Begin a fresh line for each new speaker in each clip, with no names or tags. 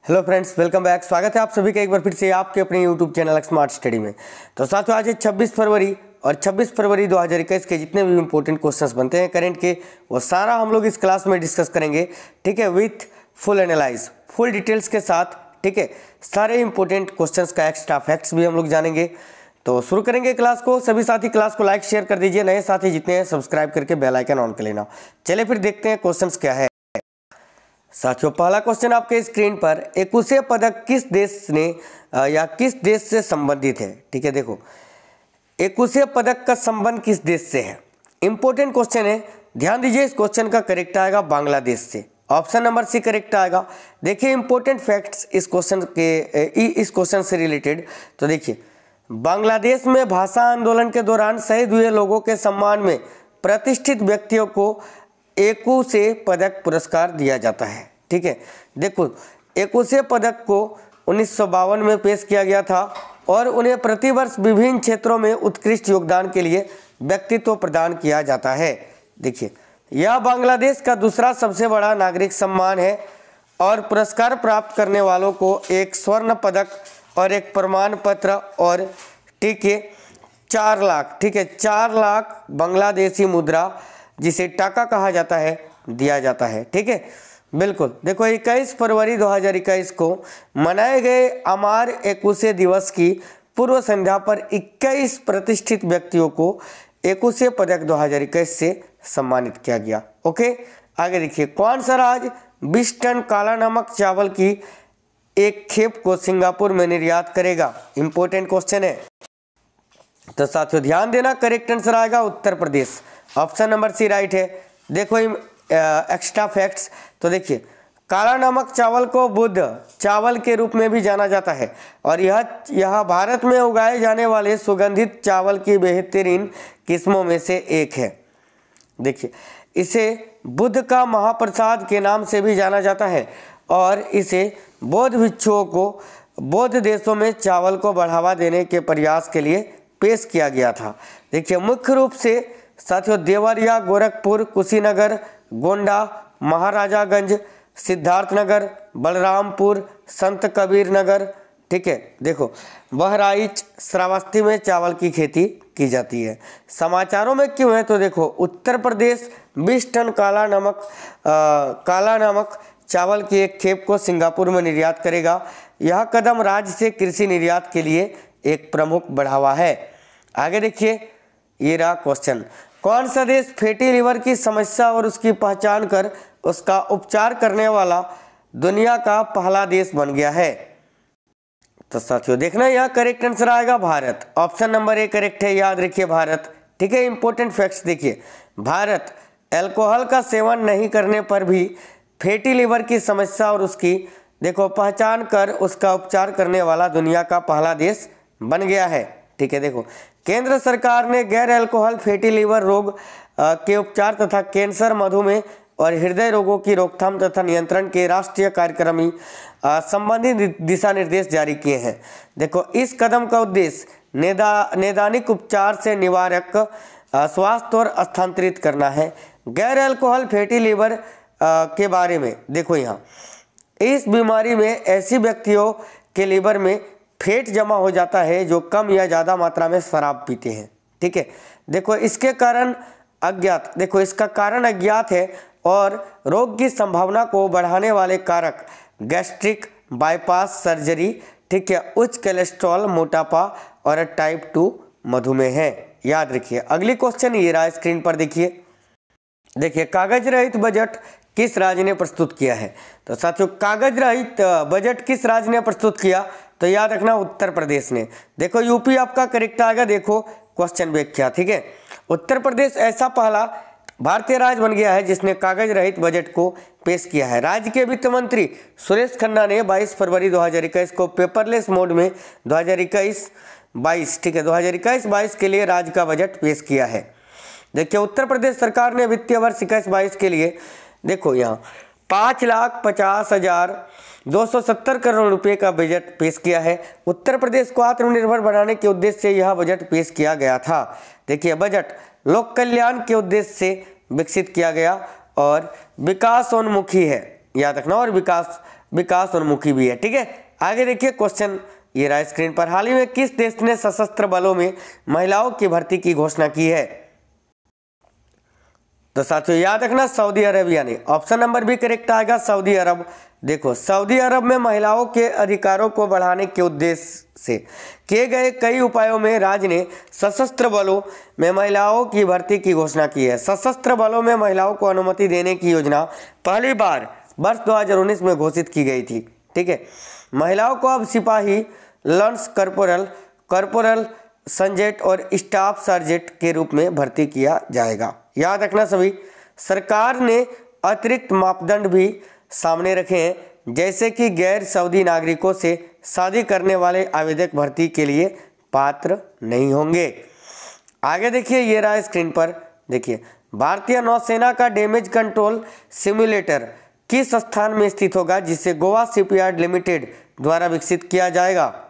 Hello friends, welcome back. स्वागत है आप सभी का एक बार फिर से आपके अपने यूट्यूब चैनल स्मार्ट स्टडी में। तो साथियों, आज है 26 फरवरी और 26 फरवरी 2021 के जितने भी इंपॉर्टेंट क्वेश्चंस बनते हैं करंट के, वो सारा हम लोग इस क्लास में डिस्कस करेंगे। ठीक है, with full analyse, full details के साथ। ठीक है, सारे इंपॉर्टेंट क्वेश्चंस का एक्स्ट्रा फैक्ट्स भी हम लोग जानेंगे। तो शुरू करेंगे क्लास को। सभी साथी क्लास को लाइक शेयर कर दीजिए, नए साथी जितने हैं सब्सक्राइब करके बेल आइकन ऑन कर लेना। चलिए फिर देखते हैं क्वेश्चंस क्या है। साथियों, पहला क्वेश्चन आपके स्क्रीन पर, एकुशे पदक किस देश ने या किस देश से संबंधित है। ठीक है, देखो एकुशे पदक का संबंध किस देश से है। इंपॉर्टेंट क्वेश्चन है, ध्यान दीजिए। इस क्वेश्चन का करेक्ट आएगा बांग्लादेश से। ऑप्शन नंबर सी करेक्ट आएगा। देखिए इंपॉर्टेंट फैक्ट्स इस क्वेश्चन से रिलेटेड। तो देखिए, बांग्लादेश में भाषा आंदोलन के दौरान शहीद हुए लोगों के सम्मान में प्रतिष्ठित व्यक्तियों को एकुशे पदक पुरस्कार दिया जाता है। ठीक है, देखो एकुशे पदक को 1952 में पेश किया गया था और उन्हें प्रतिवर्ष विभिन्न क्षेत्रों में उत्कृष्ट योगदान के लिए व्यक्तित्व प्रदान किया जाता है। देखिए, यह बांग्लादेश का दूसरा सबसे बड़ा नागरिक सम्मान है और पुरस्कार प्राप्त करने वालों को एक स्वर्ण पदक और एक प्रमाण पत्र और ठीक है 4 लाख, ठीक है 4 लाख बांग्लादेशी मुद्रा, जिसे टाका कहा जाता है, दिया जाता है। ठीक है, बिल्कुल। देखो 21 फरवरी 2021 को मनाए गए अमर एकुशे दिवस की पूर्व संध्या पर 21 प्रतिष्ठित व्यक्तियों को एकुशे पदक 2021 से सम्मानित किया गया। ओके, आगे देखिए, कौन सा राज्य 20 टन काला नमक चावल की एक खेप को सिंगापुर में निर्यात करेगा। इंपॉर्टेंट क्वेश्चन है। तो साथियों ध्यान देना, करेक्ट आंसर आएगा Uttar Pradesh. Option number C right है। देखो एक्स्ट्रा फैक्ट्स। तो देखिए, काला नमक चावल को बुद्ध चावल के रूप में भी जाना जाता है और यह भारत में उगाए जाने वाले सुगंधित चावल की बेहतरीन किस्मों में से एक है। देखिए, इसे बुद्ध का महाप्रसाद के नाम से भी जाना जाता है और इसे बौद्ध भिक्षुओं को बौद्ध देशों में चावल को बढ़ावा देने के प्रयास के लिए पेश किया गया था। देखिए, मुख्य रूप से साथियों देवरिया, गोरखपुर, कुशीनगर, गोंडा, महाराजागंज, सिद्धार्थनगर, बलरामपुर, संत कबीर नगर, ठीक है, देखो बहराइच, श्रावस्ती में चावल की खेती की जाती है। समाचारों में क्यों है, तो देखो उत्तर प्रदेश 20 टन काला नमक चावल की एक खेप को सिंगापुर में निर्यात करेगा। यह कदम राज्य से कृषि निर्यात के लिए एक प्रमुख बढ़ावा है। आगे देखिए, ये रहा क्वेश्चन, कौन सा देश फैटी लिवर की समस्या और उसकी पहचान कर उसका उपचार करने वाला दुनिया का पहला देश बन गया है। तो साथियों देखना, यह करेक्ट आंसर आएगा Bharat. Option number A correct है, याद रखिए भारत। ठीक है, इंपॉर्टेंट फैक्ट्स देखिए, भारत अल्कोहल का सेवन नहीं करने पर भी फैटी लिवर की समस्या और उसकी देखो पहचान कर उसका उपचार करने वाला दुनिया का पहला देश बन गया है। ठीक है, देखो केंद्र सरकार ने गैर अल्कोहल फैटी लिवर रोग के उपचार तथा कैंसर, मधुमेह और हृदय रोगों की रोकथाम तथा नियंत्रण के राष्ट्रीय कार्यक्रम संबंधी दिशा निर्देश जारी किए हैं। देखो इस कदम का उद्देश्य नैदानिक उपचार से निवारक स्वास्थ्य और स्थानांतरित करना है। गैर अल्कोहल फैटी लिवर के बारे में देखो, यहाँ इस बीमारी में ऐसी व्यक्तियों के लिवर में फैट जमा हो जाता है जो कम या ज़्यादा मात्रा में शराब पीते हैं। ठीक है, देखो इसके कारण अज्ञात, देखो इसका कारण अज्ञात है और रोग की संभावना को बढ़ाने वाले कारक गैस्ट्रिक बाईपास सर्जरी, ठीक है, उच्च कोलेस्ट्रॉल, मोटापा और टाइप 2 मधुमेह है। याद रखिए। अगली क्वेश्चन ये रहा स्क्रीन पर देखिए। देखिए, कागज रहित बजट किस राज्य ने प्रस्तुत किया है। तो साथियों, कागज रहित बजट किस राज्य ने प्रस्तुत किया, तो याद रखना उत्तर प्रदेश ने। देखो यूपी आपका करेक्ट आएगा। देखो क्वेश्चन व्याख्या। ठीक है, उत्तर प्रदेश ऐसा पहला भारतीय राज्य बन गया है जिसने कागज रहित बजट को पेश किया है। राज्य के वित्त मंत्री सुरेश खन्ना ने 22 फरवरी 2021 को पेपरलेस मोड में 2021-22, ठीक है 2021-22 के लिए राज्य का बजट पेश किया है। देखिए, उत्तर प्रदेश सरकार ने वित्तीय वर्ष 21-22 के लिए देखो यहाँ 5,50,270 करोड़ रुपए का बजट पेश किया है। उत्तर प्रदेश को आत्मनिर्भर बनाने के उद्देश्य से यह बजट पेश किया गया था। देखिए, बजट लोक कल्याण के उद्देश्य से विकसित किया गया और विकासोन्मुखी है। याद रखना, और विकासोन्मुखी भी है। ठीक है, आगे देखिए क्वेश्चन ये रहा स्क्रीन पर। हाल ही में किस देश ने सशस्त्र बलों में महिलाओं की भर्ती की घोषणा की है? तो साथियों याद रखना सऊदी अरेबिया ने। ऑप्शन नंबर बी करेक्ट आएगा, सऊदी अरब। देखो सऊदी अरब में महिलाओं के अधिकारों को बढ़ाने के उद्देश्य से किए गए कई उपायों में राज्य ने सशस्त्र बलों में महिलाओं की भर्ती की घोषणा की है। सशस्त्र बलों में महिलाओं को अनुमति देने की योजना पहली बार वर्ष 2019 में घोषित की गई थी। ठीक है, महिलाओं को अब सिपाही, लंस कॉर्पोरल, संजेट और स्टाफ सर्जेंट के रूप में भर्ती किया जाएगा। याद रखना सभी, सरकार ने अतिरिक्त मापदंड भी सामने रखे हैं, जैसे कि गैर सऊदी नागरिकों से शादी करने वाले आवेदक भर्ती के लिए पात्र नहीं होंगे। आगे देखिए ये रहा स्क्रीन पर। देखिए भारतीय नौसेना का डैमेज कंट्रोल सिम्युलेटर किस स्थान में स्थित होगा, जिसे गोवा शिपयार्ड लिमिटेड द्वारा विकसित किया जाएगा?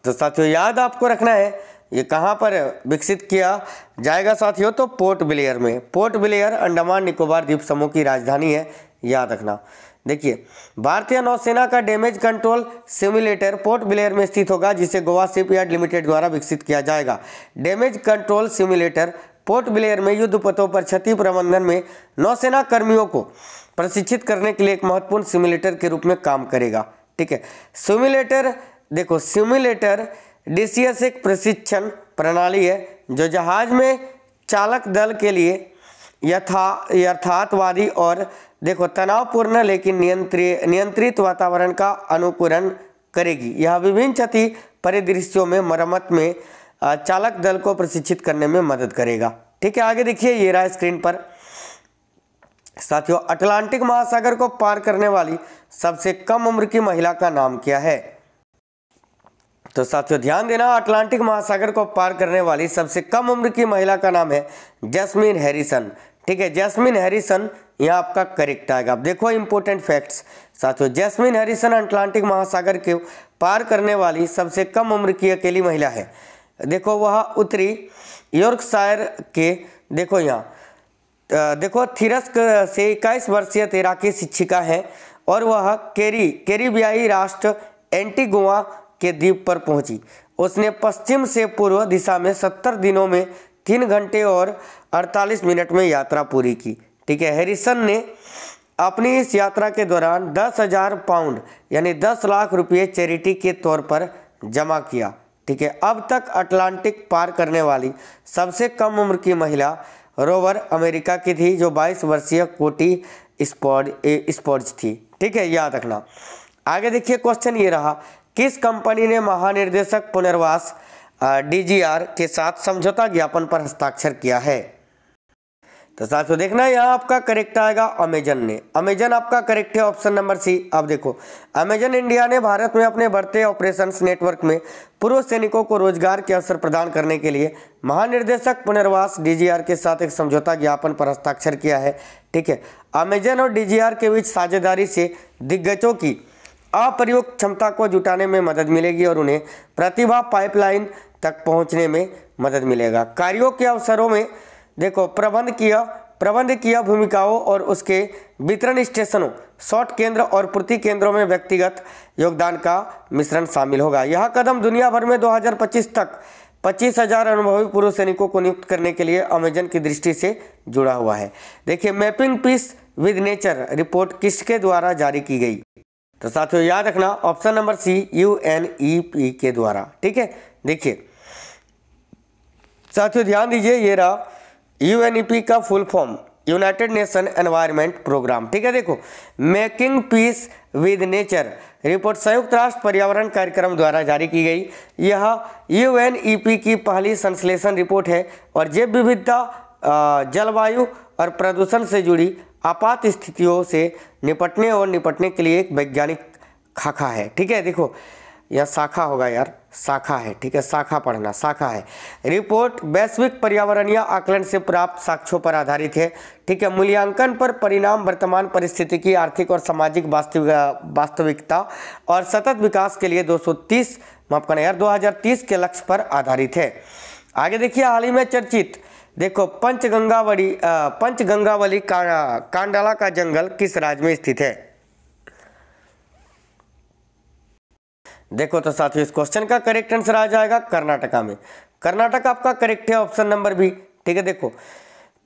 तो साथियों याद आपको रखना है ये कहाँ पर विकसित किया जाएगा साथियों, तो पोर्ट ब्लेयर में। पोर्ट ब्लेयर अंडमान निकोबार द्वीप समूह की राजधानी है, याद रखना। देखिए भारतीय नौसेना का damage control simulator port Blair में स्थित होगा, जिसे गोवा शिपयार्ड लिमिटेड द्वारा विकसित किया जाएगा। Damage control simulator port Blair में युद्धपोतों पर क्षति प्रबंधन में नौसेना कर्मियों को प्रशिक्षित करने के लिए एक महत्वपूर्ण सिम्युलेटर के रूप में काम करेगा। ठीक है, सिम्युलेटर देखो सिम्युलेटर DCS एक प्रशिक्षण प्रणाली है जो जहाज में चालक दल के लिए यथार्थवादी और देखो तनावपूर्ण लेकिन नियंत्रित वातावरण का अनुकूलन करेगी। यह विभिन्न क्षति परिदृश्यों में मरम्मत में चालक दल को प्रशिक्षित करने में मदद करेगा। ठीक है, आगे देखिए ये रहा स्क्रीन पर। साथियों अटलांटिक महासागर को पार करने वाली सबसे कम उम्र की महिला का नाम क्या है? तो साथियों ध्यान देना, अटलांटिक महासागर को पार करने वाली सबसे कम उम्र की महिला का नाम है जैस्मिन हैरिसन। ठीक है, जैस्मिन हैरिसन यहाँ आपका करेक्ट आएगा। अब देखो इंपॉर्टेंट फैक्ट्स साथियों, जैस्मिन हैरिसन अटलांटिक महासागर के पार करने वाली सबसे कम उम्र की अकेली महिला है। देखो वह उत्तरी यॉर्कशायर के देखो यहाँ देखो थिरस्क से 21 वर्षीय तैराकी शिक्षिका है और वह कैरिबियाई राष्ट्र एंटीगुआ के द्वीप पर पहुंची। उसने पश्चिम से पूर्व दिशा में 70 दिनों में 3 घंटे और 48 मिनट में यात्रा पूरी की। ठीक है, हैरिसन ने अपनी इस यात्रा के दौरान 10,000 पाउंड यानी 10 लाख रुपये चैरिटी के तौर पर जमा किया। ठीक है, अब तक अटलांटिक पार करने वाली सबसे कम उम्र की महिला रोवर अमेरिका की थी, जो 22 वर्षीय कोटी स्पॉर्ज थी। ठीक है, याद रखना। आगे देखिए क्वेश्चन ये रहा, किस कंपनी ने महानिर्देशक पुनर्वास DGR के साथ समझौता ज्ञापन पर हस्ताक्षर किया है? तो साथियों देखना यहाँ आपका करेक्ट आएगा अमेजन ने। अमेजन आपका करेक्ट है, ऑप्शन नंबर सी। अब देखो अमेजन इंडिया ने भारत में अपने बढ़ते ऑपरेशंस नेटवर्क में पूर्व सैनिकों को रोजगार के अवसर प्रदान करने के लिए महानिर्देशक पुनर्वास DGR के साथ एक समझौता ज्ञापन पर हस्ताक्षर किया है। ठीक है, अमेजन और DGR के बीच साझेदारी से दिग्गजों की अप्रयुक्त क्षमता को जुटाने में मदद मिलेगी और उन्हें प्रतिभा पाइपलाइन तक पहुंचने में मदद मिलेगा। कार्यों के अवसरों में देखो प्रबंधकीय भूमिकाओं और उसके वितरण स्टेशनों, शॉर्ट केंद्र और पूर्ति केंद्रों में व्यक्तिगत योगदान का मिश्रण शामिल होगा। यह कदम दुनिया भर में 2025 तक 25,000 अनुभवी पूर्व सैनिकों को नियुक्त करने के लिए अमेजन की दृष्टि से जुड़ा हुआ है। देखिए mapping piece with nature report किसके द्वारा जारी की गई? तो साथियों याद रखना ऑप्शन नंबर सी UNEP के द्वारा। ठीक है, देखिए साथियों ध्यान दीजिए ये रहा UNEP का full form united nation environment programme. ठीक है, देखो making peace with nature report संयुक्त राष्ट्र पर्यावरण कार्यक्रम द्वारा जारी की गई। यह UNEP की पहली संश्लेषण रिपोर्ट है और जैव विविधता, जलवायु और प्रदूषण से जुड़ी आपात स्थितियों से निपटने के लिए एक वैज्ञानिक खाका है। ठीक है, देखो यह शाखा होगा यार, शाखा है। ठीक है, शाखा पढ़ना, शाखा है। रिपोर्ट वैश्विक पर्यावरणीय आकलन से प्राप्त साक्ष्यों पर आधारित है। ठीक है, मूल्यांकन पर परिणाम वर्तमान परिस्थितिकी, आर्थिक और सामाजिक वास्तविकता और सतत विकास के लिए 2030 के लक्ष्य पर आधारित है। आगे देखिए हाल ही में चर्चित देखो पंचगंगावली कांडाला का जंगल किस राज्य में स्थित है? देखो तो साथियों, इस क्वेश्चन का करेक्ट आंसर आ जाएगा कर्नाटका में। कर्नाटक आपका करेक्ट है, ऑप्शन नंबर बी। ठीक है, देखो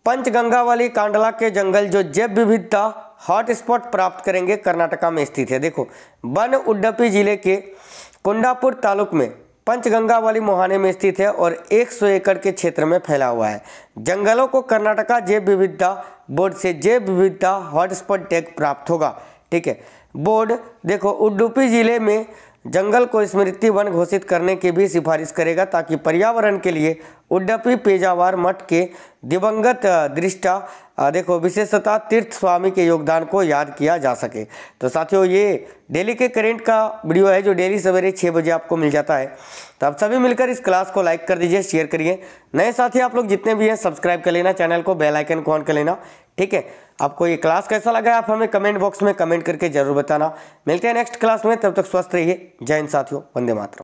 पंचगंगा वाली कांडला के जंगल जो जैव विविधता हॉटस्पॉट प्राप्त करेंगे कर्नाटका में स्थित है। देखो वन उडुपी जिले के कुंडापुर तालुक में पंचगंगा वाली मुहाने में स्थित है और 100 एकड़ के क्षेत्र में फैला हुआ है। जंगलों को कर्नाटका जैव विविधता बोर्ड से जैव विविधता हॉटस्पॉट टैग प्राप्त होगा। ठीक है, बोर्ड देखो उडुपी जिले में जंगल को स्मृति वन घोषित करने की भी सिफारिश करेगा ताकि पर्यावरण के लिए उडुपी पेजावर मठ के दिवंगत दृष्टा देखो विशेषतः तीर्थ स्वामी के योगदान को याद किया जा सके। तो साथियों, ये डेली के करेंट का वीडियो है जो डेली सवेरे 6 बजे आपको मिल जाता है। तो आप सभी मिलकर इस क्लास को लाइक कर दीजिए, शेयर करिए। नए साथी आप लोग जितने भी हैं सब्सक्राइब कर लेना चैनल को, बेल आइकन को ऑन कर लेना। ठीक है, आपको ये क्लास कैसा लगा आप हमें कमेंट बॉक्स में कमेंट करके जरूर बताना। मिलते हैं नेक्स्ट क्लास में, तब तक स्वस्थ रहिए। जय हिंद साथियों, वंदे मातरम।